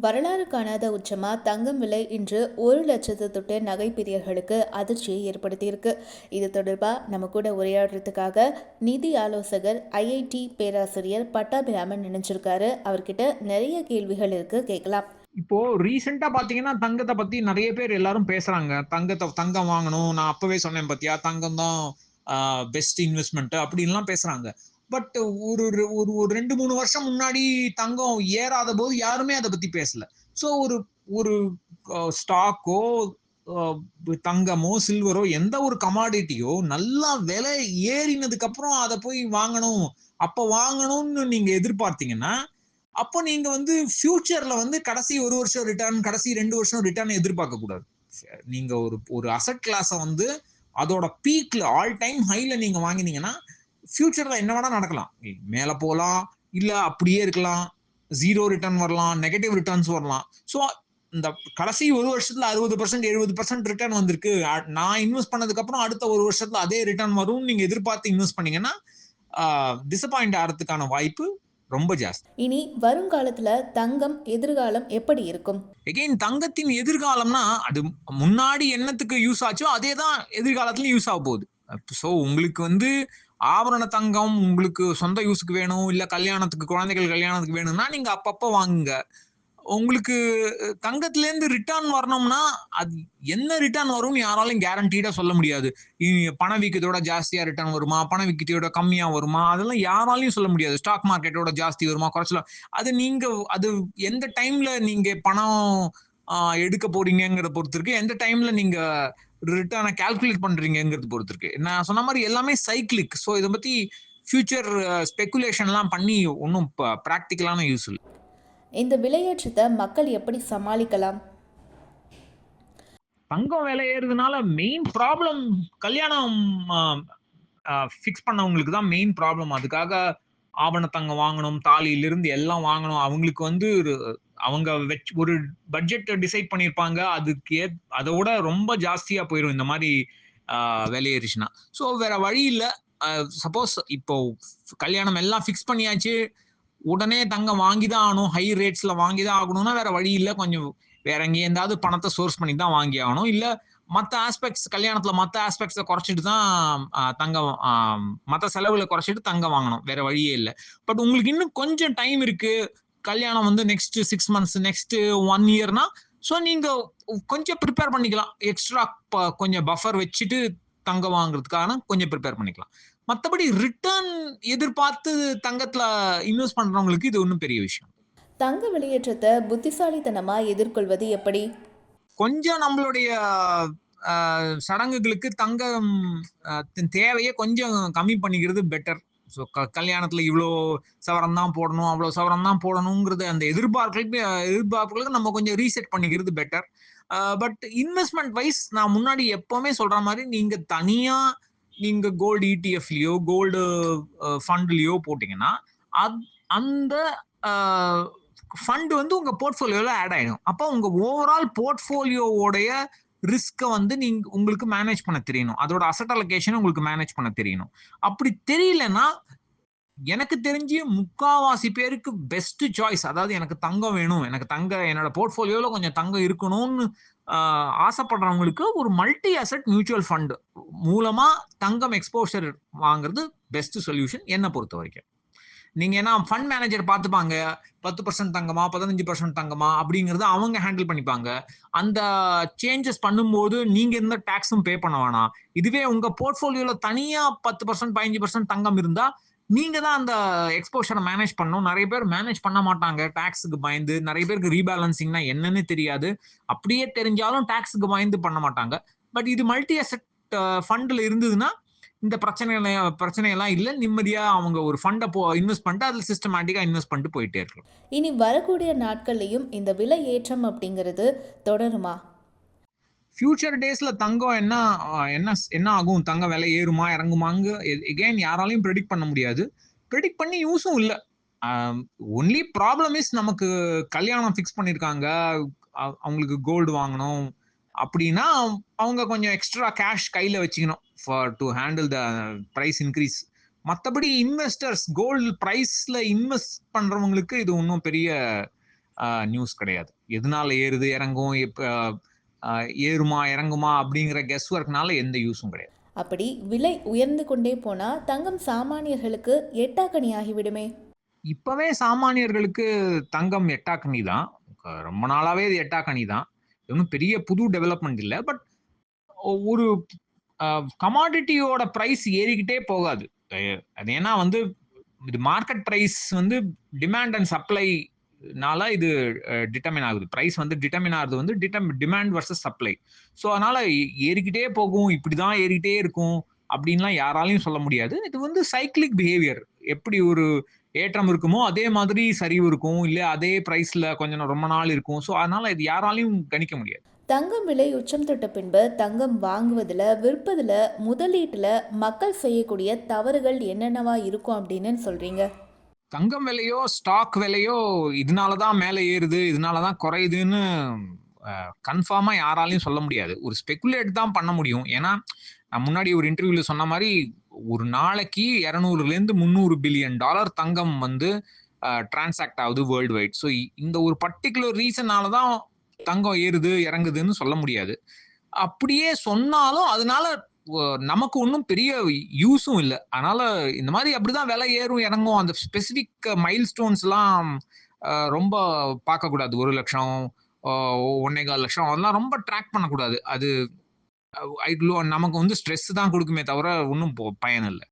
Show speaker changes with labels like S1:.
S1: வரலாறு காணாத உச்சமா தங்கம் விலை இன்று 1,00,000 தொட்டு நகை பிரியர்களுக்கு அதிர்ச்சியை ஏற்படுத்தியிருக்கு. இது தொடர்பா நம்ம கூட உரையாடுறதுக்காக நிதி ஆலோசகர் ஐஐடி பேராசிரியர் பட்டாபிராமன் நினைச்சிருக்காரு. அவர்கிட்ட நிறைய கேள்விகள் இருக்கு, கேட்கலாம்.
S2: இப்போ ரீசெண்டா பாத்தீங்கன்னா தங்கத்தை பத்தி நிறைய பேர் எல்லாரும் பேசுறாங்க. தங்கம் வாங்கணும், நான் அப்பவே சொன்னேன் பாத்தியா, தங்கம் தான் பெஸ்ட் இன்வெஸ்ட்மெண்ட் அப்படின்லாம் பேசுறாங்க. பட் ஒரு ஒரு ஒரு 2-3 வருஷம் முன்னாடி தங்கம் ஏறாத போது யாருமே அதை பத்தி பேசல. ஸோ ஒரு ஒரு ஸ்டாக்கோ, தங்கமோ, சில்வரோ, எந்த ஒரு கமாடிட்டியோ நல்லா விலை ஏறினதுக்கு அப்புறம் அதை போய் வாங்கணும், அப்ப வாங்கணும்னு நீங்க எதிர்பார்த்தீங்கன்னா, அப்போ நீங்க வந்து ஃபியூச்சர்ல வந்து கடைசி 1 வருஷம் ரிட்டர்ன், கடைசி 2 வருஷம் ரிட்டர்ன் எதிர்பார்க்க கூடாது. நீங்க ஒரு ஒரு அசெட் கிளாஸ வந்து அதோட பீக்ல ஆல் டைம் ஹைல நீங்க வாங்கினீங்கன்னா, ஃபியூச்சர்ல என்ன வேணா நடக்கலாம். மேல போலாம், இல்ல அப்படியே இருக்கலாம், 0 ரிட்டர்ன் வரலாம், நெகட்டிவ் ரிட்டர்ன்ஸ் வரலாம். ஸோ இந்த கடைசி 1 வருஷத்துல 60%, 70% ரிட்டர்ன் வந்திருக்கு, நான் இன்வெஸ்ட் பண்ணதுக்கு அப்புறம் அடுத்த 1 வருஷத்துல அதே ரிட்டர்ன் வரும்னு நீங்க எதிர்பார்த்து இன்வெஸ்ட் பண்ணீங்கன்னா, டிசப்பாயிண்ட் ஆகிறதுக்கான வாய்ப்பு ரொம்ப ஜாஸ்தி.
S1: இனி வருங்காலத்துல தங்கம் எதிர்காலம் எப்படி இருக்கும்?
S2: எகைன் தங்கத்தின் எதிர்காலம்னா அது முன்னாடி என்னத்துக்கு யூஸ் ஆச்சோ அதே தான் எதிர்காலத்துலயும் யூஸ் ஆக போகுது. ஸோ உங்களுக்கு வந்து ஆபரண தங்கம் உங்களுக்கு சொந்த யூஸுக்கு வேணும், இல்ல கல்யாணத்துக்கு, குழந்தைகள் கல்யாணத்துக்கு வேணும்னா நீங்க அப்பப்போ வாங்குங்க. உங்களுக்கு தங்கத்திலேருந்து ரிட்டர்ன் வரணும்னா அது என்ன ரிட்டர்ன் வரும்னு யாராலையும் கேரண்டீடா சொல்ல முடியாது. பணவீக்கத்தோட ஜாஸ்தியா ரிட்டர்ன் வருமா, பணவீக்கத்தோட கம்மியா வருமா, அதெல்லாம் யாராலையும் சொல்ல முடியாது. ஸ்டாக் மார்க்கெட்டோட ஜாஸ்தி வருமா, குறைச்சல, அது எந்த டைம்ல நீங்க பணம் எடுக்க போறீங்கிறத பொறுத்து இருக்கு, எந்த டைம்ல நீங்க ரிட்டர்னை கால்குலேட் பண்றீங்கிறது பொறுத்து இருக்கு. நான் சொன்ன மாதிரி எல்லாமே சைக்கிளிக். ஸோ இதை பத்தி ஃபியூச்சர் ஸ்பெகுலேஷன்லாம் பண்ணி ஒன்றும் ப்ராக்டிக்கலான யூஸ் இல்லை.
S1: இந்த விலையேற்றத்தை மக்கள் எப்படி சமாளிக்கலாம்?
S2: தங்கம் விலை ஏறுறதுனால மெயின் ப்ராப்ளம் கல்யாணம் ஃபிக்ஸ் பண்ணவங்களுக்கு தான் மெயின் ப்ராப்ளம். அதுக்காக ஆபண தங்கம் வாங்கணும், தாலியிலிருந்து எல்லாம் வாங்கணும். அவங்களுக்கு வந்து அவங்க ஒரு பட்ஜெட் டிசைட் பண்ணியிருப்பாங்க, அதுக்கு அதோட ரொம்ப ஜாஸ்தியா போயிடும் இந்த மாதிரி விலை ஏறிச்சுன்னா. ஸோ வேற வழி இல்லை. சப்போஸ் இப்போ கல்யாணம் எல்லாம் ஃபிக்ஸ் பண்ணியாச்சு, உடனே தங்கம் வாங்கிதான் ஆகணும், ஹை ரேட்ஸ்ல வாங்கிதான் ஆகணும்னா வேற வழி இல்லை. கொஞ்சம் வேற எங்கேயும் ஏதாவது பணத்தை சோர்ஸ் பண்ணி தான் வாங்கி ஆகணும். இல்ல மற்ற ஆஸ்பெக்ட்ஸ், கல்யாணத்துல மற்ற ஆஸ்பெக்ட்ஸை குறைச்சிட்டு தான் தங்கம், மற்ற செலவுகளை குறைச்சிட்டு தங்கம் வாங்கணும். வேற வழியே இல்லை. பட் உங்களுக்கு இன்னும் கொஞ்சம் டைம் இருக்கு, கல்யாணம் வந்து நெக்ஸ்ட் 6 மந்த்ஸ், நெக்ஸ்ட் 1 இயர்னா, ஸோ நீங்க கொஞ்சம் ப்ரிப்பேர் பண்ணிக்கலாம். எக்ஸ்ட்ரா கொஞ்சம் பஃபர் வச்சுட்டு தங்கம் வாங்குறதுக்கான கொஞ்சம் ப்ரிப்பேர் பண்ணிக்கலாம். மற்றபடி ரிட்டர்ன் எதிர்பார்த்து தங்கத்துல இன்வெஸ்ட் பண்றவங்களுக்கு இது ஒன்றும் பெரிய விஷயம்.
S1: தங்க வெளியேற்றத்தை புத்திசாலித்தனமா எதிர்கொள்வது எப்படி?
S2: கொஞ்சம் நம்மளுடைய சடங்குகளுக்கு தங்கம் தேவையை கொஞ்சம் கம்மி பண்ணிக்கிறது பெட்டர். ஸோ கல்யாணத்துல இவ்வளோ சவரம் தான் போடணும், அவ்வளோ சவரம் தான் போடணுங்கிறது அந்த எதிர்பார்ப்புகளுக்கு நம்ம கொஞ்சம் ரீசெட் பண்ணிக்கிறது பெட்டர். பட் இன்வெஸ்ட்மெண்ட் வைஸ் நான் முன்னாடி எப்பவுமே சொல்ற மாதிரி நீங்க தனியா நீங்க கோல்டு இடிஎஃப்லயோ கோல்டு ஃபண்ட்லயோ போட்டீங்கன்னா அந்த ஃபண்ட் வந்து உங்க போர்ட்ஃபோலியோல ஆட் ஆயிடும். அப்போ உங்க ஓவரால் போர்ட்ஃபோலியோவோடைய ரிஸ்கை வந்து நீங்க உங்களுக்கு மேனேஜ் பண்ண தெரியணும். அதோட அசட் அலோகேஷன் உங்களுக்கு மேனேஜ் பண்ண தெரியணும். அப்படி தெரியலன்னா எனக்கு தெரிஞ்சு முக்காவாசி பேருக்கு பெஸ்ட் சாய்ஸ், அதாவது எனக்கு தங்கம் வேணும், எனக்கு என்னோட போர்ட்ஃபோலியோல கொஞ்சம் தங்கம் இருக்கணும்னு ஆசைப்படுறவங்களுக்கு ஒரு மல்டி அசெட் மியூச்சுவல் ஃபண்ட் மூலமா தங்கம் எக்ஸ்போஷர் வாங்குறது பெஸ்ட் சொல்யூஷன் என்ன பொறுத்த வரைக்கும். நீங்க ஏன்னா ஃபண்ட் மேனேஜர் பார்த்துப்பாங்க, 10% தங்கமா 15% தங்கமா அப்படிங்கறத அவங்க ஹேண்டில் பண்ணிப்பாங்க. அந்த சேஞ்சஸ் பண்ணும்போது நீங்க எந்த டாக்ஸும் பே பண்ண வேணாம். இதுவே உங்க போர்ட்ஃபோலியோல தனியா 10% 15% தங்கம் இருந்தா நீங்க தான் அந்த எக்ஸ்போஷரை மேனேஜ் பண்ணணும். நிறைய பேர் மேனேஜ் பண்ண மாட்டாங்க டாக்ஸுக்கு பயந்து. நிறைய பேருக்கு ரீபேலன்சிங்னா என்னன்னு தெரியாது. அப்படியே தெரிஞ்சாலும் டாக்ஸுக்கு பயந்து பண்ண மாட்டாங்க. பட் இது மல்டி அசெட் ஃபண்ட்ல இருந்ததுன்னா இந்த பிரச்சனையெல்லாம் இல்லை. நிம்மதியா அவங்க ஒரு ஃபண்டை இன்வெஸ்ட் பண்ணிட்டு அதில் சிஸ்டமேட்டிக்கா இன்வெஸ்ட் பண்ணிட்டு போயிட்டே இருக்கலாம்.
S1: இனி வரக்கூடிய நாட்கள்லையும் இந்த விலை ஏற்றம் அப்படிங்கிறது தொடருமா?
S2: ஃபியூச்சர் டேஸ்ல தங்கம் என்ன என்ன என்ன ஆகும், தங்கம் விலை ஏறுமா இறங்குமாங்க எகைன் யாராலையும் ப்ரெடிக்ட் பண்ண முடியாது. ப்ரெடிக்ட் பண்ணி யூஸும் இல்லை. ஒன்லி ப்ராப்ளம் இஸ் நமக்கு கல்யாணம் ஃபிக்ஸ் பண்ணியிருக்காங்க, அவங்களுக்கு கோல்டு வாங்கணும் அப்படின்னா அவங்க கொஞ்சம் எக்ஸ்ட்ரா கேஷ் கையில வச்சுக்கணும் for to handle the price increase. மற்றபடி இன்வெஸ்டர்ஸ் கோல்டு பிரைஸ்ல இன்வெஸ்ட் பண்றவங்களுக்கு இது ஒன்றும் பெரிய நியூஸ் கிடையாது. எதனால ஏறுது இறங்கும், ஏறுமா இறங்குமா அப்படிங்கிற கெஸ் ஒர்க்னால எந்த யூஸும் கிடையாது.
S1: அப்படி விலை உயர்ந்து கொண்டே போனா தங்கம் சாமானியர்களுக்கு எட்டாக்கனி ஆகிவிடுமே.
S2: இப்பவே சாமானியர்களுக்கு தங்கம் எட்டாக்கனி தான். ரொம்ப நாளாவே இது எட்டாக்கனி தான். ஒன்றும் பெரிய புது டெவலப்மெண்ட் இல்ல. பட் ஒரு கமாடிட்டியோட பிரைஸ் ஏறிக்கிட்டே போகாது. அது ஏன்னா வந்து இது மார்க்கெட் பிரைஸ் வந்து டிமாண்ட் அண்ட் சப்ளைனால இது டிட்டர்மின் ஆகுது. பிரைஸ் வந்து டிட்டர்மின் ஆகுது வந்து டிமாண்ட் வர்சஸ் சப்ளை. ஸோ அதனால ஏறிக்கிட்டே போகும், இப்படிதான் ஏறிக்கிட்டே இருக்கும் அப்படின்லாம் யாராலையும் சொல்ல முடியாது. இது வந்து சைக்கிளிக் பிஹேவியர். எப்படி ஒரு ஏற்றம் இருக்குமோ அதே மாதிரி சரிவு இருக்கும், இல்ல அதே பிரைஸ்ல கொஞ்சம் ரொம்ப நாள் இருக்கும். ஸோ அதனால இது யாராலையும் கணிக்க முடியாது.
S1: தங்கம் விலை உச்சம் தொட்ட பின்பு தங்கம் வாங்குவதில் விற்பதில் முதலீட்டில் மக்கள் செய்யக்கூடிய தவறுகள் என்னென்னவா இருக்கும் அப்படின்னு சொல்றீங்க?
S2: தங்கம் விலையோ ஸ்டாக் விலையோ இதனாலதான் மேல ஏறுது, இதனாலதான் குறையுதுன்னு கன்ஃபார்மா யாராலையும் சொல்ல முடியாது. ஒரு ஸ்பெகுலேட் தான் பண்ண முடியும். ஏன்னா நான் முன்னாடி ஒரு இன்டர்வியூல சொன்ன மாதிரி ஒரு நாளைக்கு 200 300 பில்லியன் டாலர் தங்கம் வந்து டிரான்சாக்ட் ஆகுது வேர்ல்டு வைட். ஸோ இந்த ஒரு பர்டிகுலர் ரீசனால தான் தங்கம் ஏறுது இறங்குதுன்னு சொல்ல முடியாது. அப்படியே சொன்னாலும் அதனால நமக்கு ஒன்றும் பெரிய யூஸும் இல்லை. அதனால இந்த மாதிரி அப்படிதான் விலை ஏறும் இறங்கும். அந்த ஸ்பெசிபிக் மைல் ஸ்டோன்ஸ் எல்லாம் ரொம்ப பார்க்கக்கூடாது. 1,00,000 1,4,00,000 அதெல்லாம் ரொம்ப ட்ராக் பண்ணக்கூடாது. அது நமக்கு வந்து ஸ்ட்ரெஸ் தான் கொடுக்குமே தவிர ஒன்றும் பயன் இல்லை.